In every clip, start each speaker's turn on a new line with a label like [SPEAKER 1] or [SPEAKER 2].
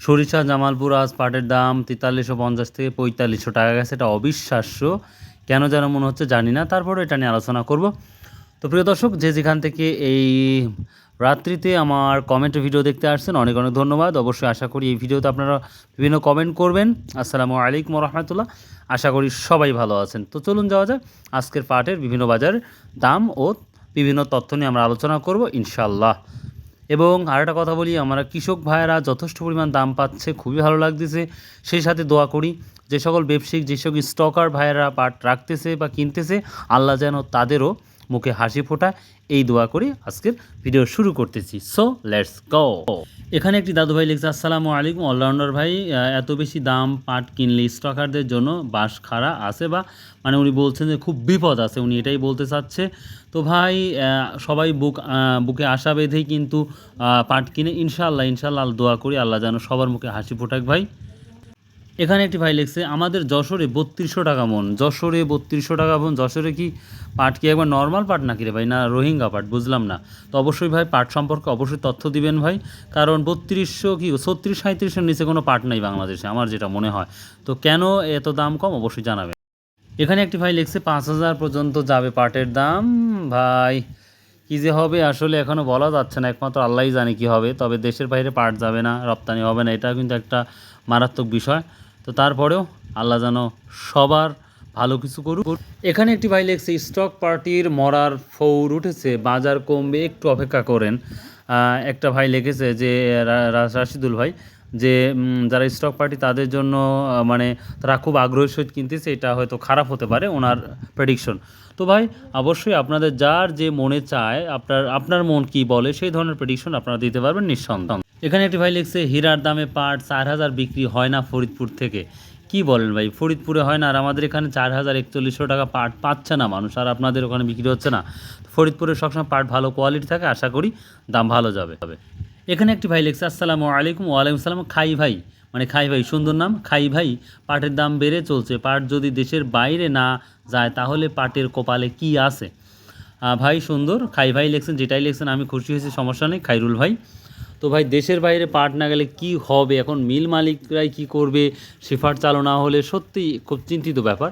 [SPEAKER 1] সরিষা জামালপুর আজ পাটের দাম ৪৩৫০ থেকে ৪৫০০ টাকা গেছে। এটা অবিশ্বাস্য, কেন যেন মনে হচ্ছে জানি না, তারপরে এটা নিয়ে আলোচনা করব। তো প্রিয় দর্শক, যে যেখান থেকে এই রাত্রিতে আমার কমেন্ট ভিডিও দেখতে আসছেন, অনেক অনেক ধন্যবাদ। অবশ্যই আশা করি এই ভিডিওতে আপনারা বিভিন্ন কমেন্ট করবেন। আসসালামু আলাইকুম রহমতুল্লাহ। আশা করি সবাই ভালো আছেন। তো চলুন যাওয়া যাক আজকের পাটের বিভিন্ন বাজারের দাম ও বিভিন্ন তথ্য নিয়ে আমরা আলোচনা করব ইনশাল্লাহ। এবং আরেকটা কথা বলি, আমরা কৃষক ভাইয়েরা যথেষ্ট পরিমাণ দাম পাচ্ছে, খুবই ভালো লাগতেছে। সেই সাথে দোয়া করি যে সকল ব্যবসায়িক, যে সকল স্টকার ভাইয়েরা পাট রাখতেছে বা কিনতেছে, আল্লাহ যেন তাদেরও মুখে হাসি ফোটায়, এই দোয়া করি আজকের ভিডিও শুরু করতেছি। So let's go. এখানে একটি দাদু ভাই লিখছে, আসসালামু আলাইকুম অলরাউন্ডার ভাই, এত বেশি দাম পাট কিনলে স্টকারদের জন্য বাস খাড়া আছে, বা মানে উনি বলছেন যে খুব বিপদ আছে, উনি এটাই বলতে চাচ্ছে। তো ভাই সবাই বুকে আশা বেঁধেই কিন্তু পাট কিনে ইনশাল্লাহ দোয়া করি আল্লাহ যেন সবার মুখে হাসি ফোটাক ভাই। এখানে একটি ভাই লিখছে, আমাদের যশোরে ৩২০০ টাকা মন। যশোরে ৩২০০ টাকা মন? যশোরে কি পাট কি একবার নর্মাল পাট নাকি রে ভাই, না রোহিঙ্গা পাট? বুঝলাম না। তো অবশ্যই ভাই পাট সম্পর্কে অবশ্যই তথ্য দিবেন ভাই, কারণ ৩২০০ কি ৩৬-৩৭-এর নিচে কোনো পাট নাই বাংলাদেশে আমার যেটা মনে হয়। তো কেন এত দাম কম অবশ্যই জানাবেন। এখানে একটি ভাই লিখছে ৫,০০০ পর্যন্ত যাবে পাটের দাম। ভাই কী যে হবে আসলে এখনও বলা যাচ্ছে না, একমাত্র আল্লাহই জানে কী হবে। তবে দেশের বাইরে পাট যাবে না, রপ্তানি হবে না, এটা কিন্তু একটা মারাত্মক বিষয়। তো তারপরেও আল্লাহ যেন সবার ভালো কিছু করুক। এখানে একটি ভাই লিখছে, স্টক পার্টির মরার ফৌর উঠেছে, বাজার কমবে, একটু অপেক্ষা করেন। একটা ভাই লিখেছে যে রাশিদুল ভাই, যে যারা স্টক পার্টি তাদের জন্য মানে তারা খুব আগ্রহের সহিত কিনতেছে, এটা হয়তো খারাপ হতে পারে ওনার প্রেডিকশন। তো ভাই অবশ্যই আপনাদের যার যে মনে চায়, আপনার মন কি বলে সেই ধরনের প্রেডিকশন আপনারা দিতে পারবেন নিঃসন্দেহ। এখানে একটি ভাই লিখছে, হীরার দামে পাট ৪,০০০ বিক্রি হয় না ফরিদপুর থেকে। কি বলেন ভাই, ফরিদপুরে হয় না আর আমাদের এখানে ৪,৪১০০ টাকা পাট পাচ্ছে না মানুষ, আর আপনাদের ওখানে বিক্রি হচ্ছে না? ফরিদপুরে সবসময় পাট ভালো কোয়ালিটি থাকে, আশা করি দাম ভালো যাবে। এখানে একটি ভাই লিখছে, আসসালামু আলাইকুম। ওয়ালাইকুম সালাম। খাই ভাই, মানে খাই ভাই, সুন্দর নাম। খাই ভাই, পাটের দাম বেড়ে চলছে, পাট যদি দেশের বাইরে না যায় তাহলে পাটের কপালে কি আছে? ভাই সুন্দর, খাই ভাই লিখছেন, যেটাই লিখছেন আমি খুশি হয়েছি, সমস্যা নেই খাইরুল ভাই। তো ভাই দেশের বাইরে পাট না গেলে কি হবে, এখন মিল মালিকরাই কি করবে, শিফার চালু না হলে সত্যিই খুব চিন্তিত ব্যাপার।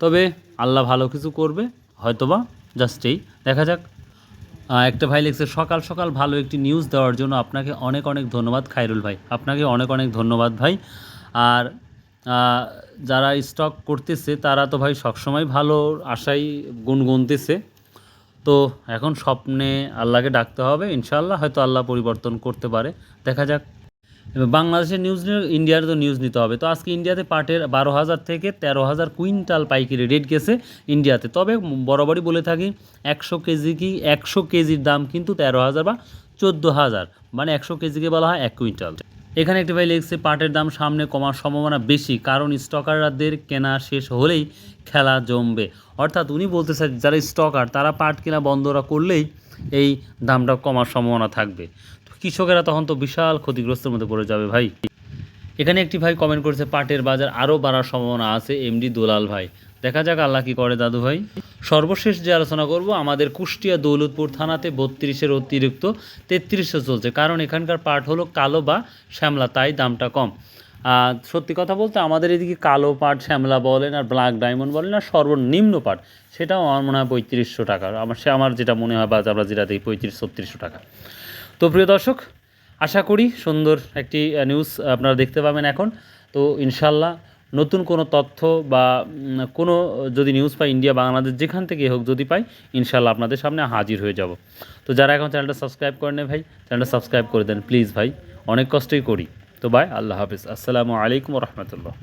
[SPEAKER 1] তবে আল্লাহ ভালো কিছু করবে হয়তোবা, জাস্ট এই দেখা যাক। একটা ভাই লিখছে, সকাল সকাল ভালো একটি নিউজ দেওয়ার জন্য আপনাকে অনেক অনেক ধন্যবাদ খাইরুল ভাই। আপনাকে অনেক অনেক ধন্যবাদ ভাই। আর যারা স্টক করতেছে তারা তো ভাই সবসময় ভালো আশাই গুনগুনতেছে। তো এখন স্বপ্নে আল্লাহকে ডাকতে হবে, ইনশাআল্লাহ হয়তো আল্লাহ পরিবর্তন করতে পারে, দেখা যাক। এবার বাংলাদেশের নিউজ নিয়ে ইন্ডিয়ার তো নিউজ নিতে হবে। তো আজকে ইন্ডিয়াতে পাটের ১২,০০০ থেকে ১৩,০০০ কুইন্টাল পাইকারি রেট গেছে ইন্ডিয়াতে। তবে বরাবরই বলে থাকি ১০০ কেজির দাম কিন্তু ১৩,০০০ বা ১৪,০০০, মানে ১০০ কেজিকে বলা হয় ১ কুইন্টাল। এখানে একটি ভাই লিখছে, পাটের দাম সামনে কমার সম্ভাবনা বেশি, কারণ স্টকারদের কেনা শেষ হলেই খেলা জমবে। অর্থাৎ উনি বলতে চাই যারা স্টকার তারা পাট কেনা বন্ধরা করলেই এই দামটা কমার সম্ভাবনা থাকবে। কৃষকেরা তখন তো বিশাল ক্ষতিগ্রস্তের মধ্যে পড়ে যাবে ভাই। এখানে একটি ভাই কমেন্ট করেছে, পাটের বাজার আরও বাড়ার সম্ভাবনা আছে, এমডি দুলাল ভাই। দেখা যাক আল্লাহ কি করে দাদু ভাই। সর্বশেষ যে আলোচনা করব, আমাদের কুষ্টিয়া দৌলতপুর থানাতে ৩২-এর অতিরিক্ত ৩৩00 চলছে, কারণ এখানকার পাট হলো কালো বা শ্যামলা, তাই দামটা কম। সত্যি কথা বলতে আমাদের এদিকে কালো পাট শ্যামলা বলেন আর ব্ল্যাক ডায়মন্ড বলেন আর সর্বনিম্ন পাট, সেটাও আমার মনে হয় ৩৫০০ টাকা। আমার যেটা মনে হয়, বা আমরা যেটা দিই ৩৫-৩৬০০ টাকা। তো প্রিয় দর্শক, আশা করি সুন্দর একটি নিউজ আপনারা দেখতে পাবেন এখন। তো ইনশাল্লাহ নতুন কোনো তথ্য বা কোনো যদি নিউজ পাই, ইন্ডিয়া বাংলাদেশ যেখান থেকে হোক যদি পাই, ইনশাল্লাহ আপনাদের সামনে হাজির হয়ে যাব। তো যারা এখন চ্যানেলটা সাবস্ক্রাইব করে নেয় ভাই, চ্যানেলটা সাবস্ক্রাইব করে দেন প্লিজ ভাই, অনেক কষ্টই করি। তো ভাই আল্লাহ হাফিজ, আসসালামু আলাইকুম রহমতুল্লাহ।